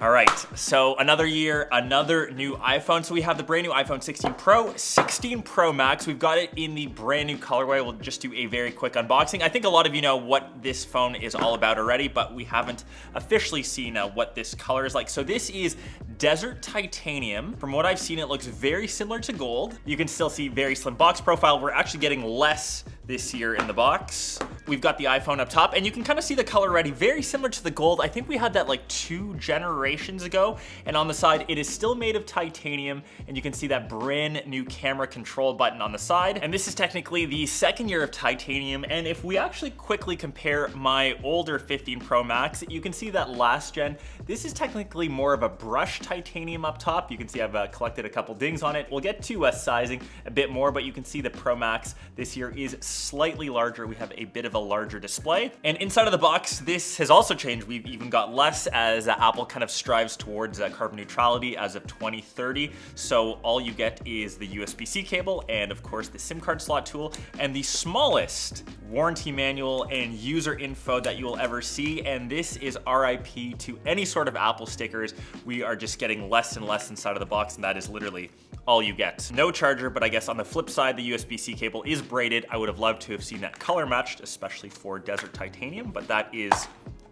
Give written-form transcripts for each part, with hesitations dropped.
All right, so another year, another new iPhone. So we have the brand new iPhone 16 Pro, 16 Pro Max. We've got it in the brand new colorway. We'll just do a very quick unboxing. I think a lot of you know what this phone is all about already, but we haven't officially seen what this color is like. So this is Desert Titanium. From what I've seen, it looks very similar to gold. You can still see very slim box profile. We're actually getting less this year in the box. We've got the iPhone up top, and you can kind of see the color already, very similar to the gold. I think we had that like 2 generations ago. And on the side, it is still made of titanium, and you can see that brand new camera control button on the side. And this is technically the second year of titanium. And if we actually quickly compare my older 15 Pro Max, you can see that last gen, this is technically more of a brushed titanium up top. You can see I've collected a couple dings on it. We'll get to sizing a bit more, but you can see the Pro Max this year is slightly larger. We have a bit of a larger display. And inside of the box, this has also changed. We've even got less as Apple kind of strives towards carbon neutrality as of 2030. So all you get is the USB-C cable and of course the SIM card slot tool and the smallest warranty manual and user info that you will ever see. And this is RIP to any sort of Apple stickers. We are just getting less and less inside of the box, and that is literally all you get. No charger, but I guess on the flip side, the USB-C cable is braided. I would have loved to have seen that color matched, especially for Desert Titanium, but that is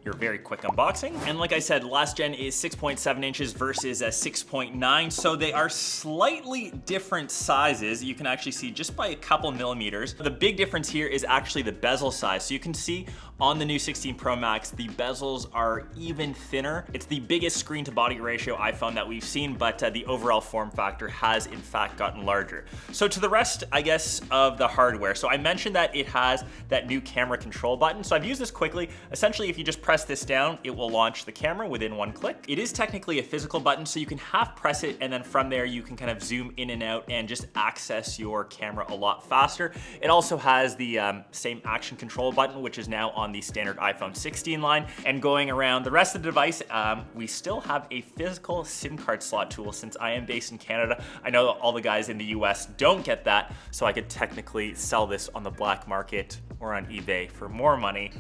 your very quick unboxing. And like I said, last gen is 6.7 inches versus 6.9, so they are slightly different sizes. You can actually see just by a couple millimeters. The big difference here is actually the bezel size. So you can see on the new 16 Pro Max, the bezels are even thinner. It's the biggest screen to body ratio iPhone that we've seen, but the overall form factor has in fact gotten larger. So to the rest, I guess, of the hardware. So I mentioned that it has that new camera control button. So I've used this quickly. Essentially, if you just press this down, it will launch the camera within one click. It is technically a physical button, so you can half press it, and then from there you can kind of zoom in and out and just access your camera a lot faster. It also has the same action control button, which is now on the standard iPhone 16 line. And going around the rest of the device, we still have a physical SIM card slot tool. Since I am based in Canada, I know all the guys in the US don't get that, so I could technically sell this on the black market or on eBay for more money.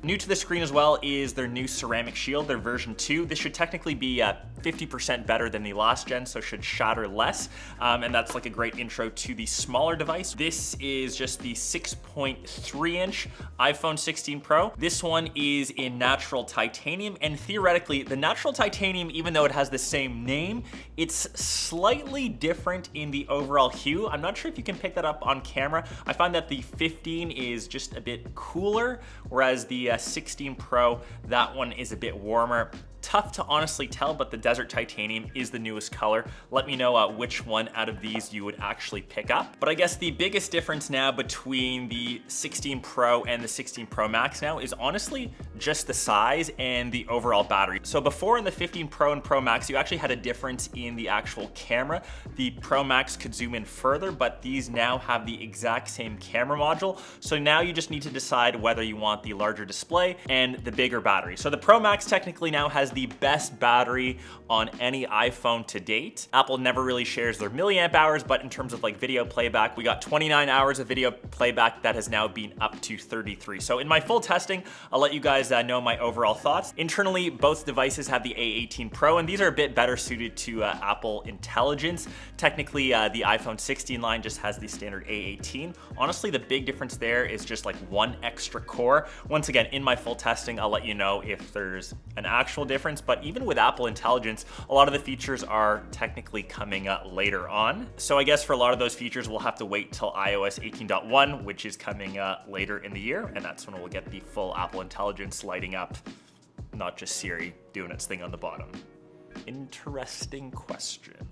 New to the screen as well is their new ceramic shield, their version 2. This should technically be 50% better than the last gen, so should shatter less. And that's like a great intro to the smaller device. This is just the 6.3 inch iPhone 16 Pro. This one is in natural titanium, and theoretically the natural titanium, even though it has the same name, it's slightly different in the overall hue. I'm not sure if you can pick that up on camera. I find that the 15 is just a bit cooler, whereas the 16 Pro, that one is a bit warmer. Tough to honestly tell, but the Desert Titanium is the newest color. Let me know which one out of these you would actually pick up. But I guess the biggest difference now between the 16 Pro and the 16 Pro Max now is honestly just the size and the overall battery. So before in the 15 Pro and Pro Max, you actually had a difference in the actual camera. The Pro Max could zoom in further, but these now have the exact same camera module. So now you just need to decide whether you want the larger display and the bigger battery. So the Pro Max technically now has the best battery on any iPhone to date. Apple never really shares their milliamp hours, but in terms of like video playback, we got 29 hours of video playback that has now been up to 33. So in my full testing, I'll let you guys know my overall thoughts. Internally, both devices have the A18 Pro, and these are a bit better suited to Apple Intelligence. Technically, the iPhone 16 line just has the standard A18. Honestly, the big difference there is just like one extra core. Once again, in my full testing, I'll let you know if there's an actual difference. But even with Apple Intelligence, a lot of the features are technically coming up later on. So I guess for a lot of those features, we'll have to wait till iOS 18.1, which is coming later in the year. And that's when we'll get the full Apple Intelligence lighting up, not just Siri doing its thing on the bottom. Interesting question.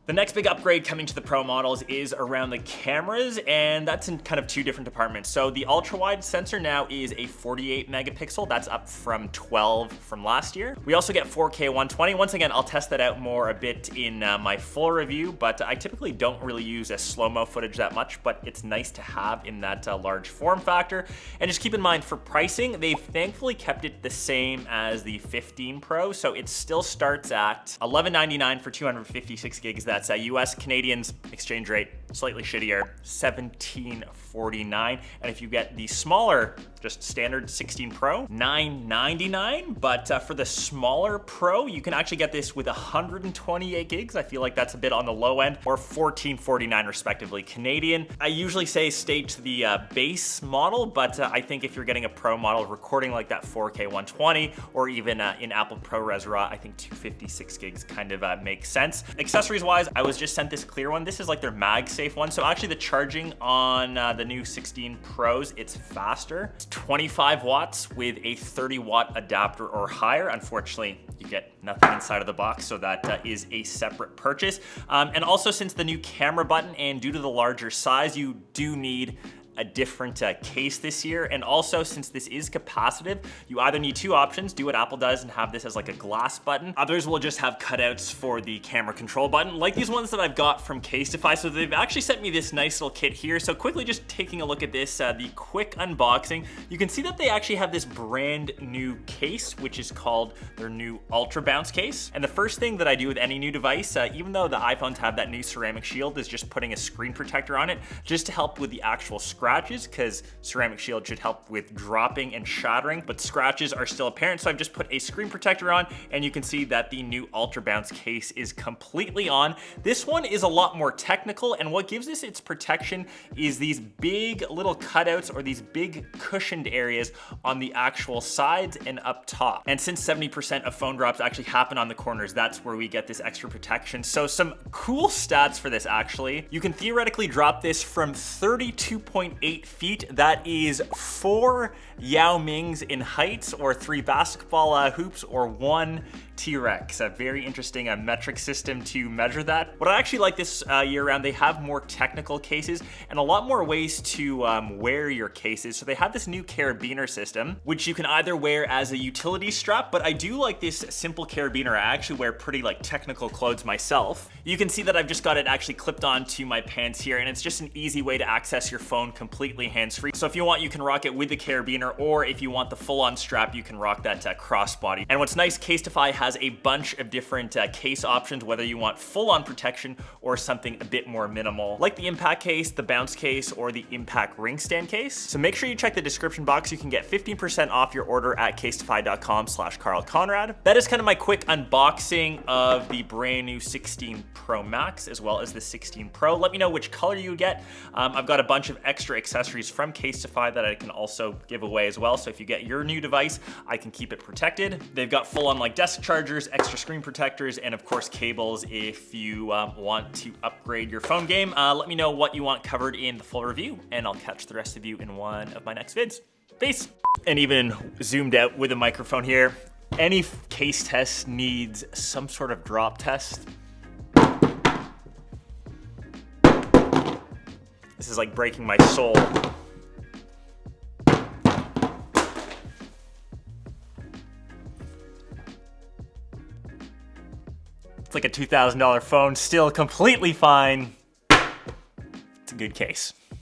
The next big upgrade coming to the Pro models is around the cameras, and that's in kind of 2 different departments. So the ultra-wide sensor now is a 48 megapixel. That's up from 12 from last year. We also get 4K 120. Once again, I'll test that out more a bit in my full review, but I typically don't really use a slow-mo footage that much, but it's nice to have in that large form factor. And just keep in mind, for pricing, they've thankfully kept it the same as the 15 Pro, so it still starts at $11.99 for 256 gigs. That's US Canadians exchange rate slightly shittier, $1749. And if you get the smaller, just standard 16 Pro, $999. But for the smaller Pro, you can actually get this with 128 gigs. I feel like that's a bit on the low end, or $1449 respectively Canadian. I usually say stay to the base model, but I think if you're getting a Pro model recording like that 4K 120, or even in Apple ProRes RAW, I think 256 gigs kind of makes sense. Accessories wise, I was just sent this clear one. This is like their MagSafe one. So actually the charging on the new 16 Pros, it's faster. It's 25 watts with a 30 watt adapter or higher. Unfortunately, you get nothing inside of the box, so that is a separate purchase. And also, since the new camera button and due to the larger size, you do need a different case this year. And also, since this is capacitive, you either need two options: do what Apple does and have this as like a glass button. Others will just have cutouts for the camera control button, like these ones that I've got from Casetify. So they've actually sent me this nice little kit here. So quickly just taking a look at this, the quick unboxing, you can see that they actually have this brand new case, which is called their new Ultra Bounce case. And the first thing that I do with any new device, even though the iPhones have that new ceramic shield, is just putting a screen protector on it, just to help with the actual scratches, because ceramic shield should help with dropping and shattering, but scratches are still apparent. So I've just put a screen protector on, and you can see that the new Ultra Bounce case is completely on. This one is a lot more technical, and what gives this its protection is these big little cutouts, or these big cushioned areas on the actual sides and up top. And since 70% of phone drops actually happen on the corners, that's where we get this extra protection. So some cool stats for this actually. You can theoretically drop this from 32.8 feet. That is 4 Yao Mings in height, or 3 basketball hoops, or 1 T-Rex. A very interesting metric system to measure that. What I actually like this year round, they have more technical cases and a lot more ways to wear your cases. So they have this new carabiner system, which you can either wear as a utility strap, but I do like this simple carabiner. I actually wear pretty like technical clothes myself. You can see that I've just got it actually clipped onto my pants here, and it's just an easy way to access your phone completely hands-free. So if you want, you can rock it with the carabiner, or if you want the full-on strap, you can rock that crossbody. And what's nice, Casetify has a bunch of different case options, whether you want full-on protection or something a bit more minimal, like the impact case, the bounce case, or the impact ring stand case. So make sure you check the description box. You can get 15% off your order at casetify.com/Karl Conrad. That is kind of my quick unboxing of the brand new 16 Pro Max, as well as the 16 Pro. Let me know which color you get. I've got a bunch of extra accessories from Casetify that I can also give away as well. So if you get your new device, I can keep it protected. They've got full-on like desk chargers, extra screen protectors, and of course cables if you want to upgrade your phone game. Let me know what you want covered in the full review, and I'll catch the rest of you in one of my next vids. Peace. And even zoomed out with a microphone here, any case test needs some sort of drop test. This is like breaking my soul. It's like a $2,000 phone, still completely fine. It's a good case.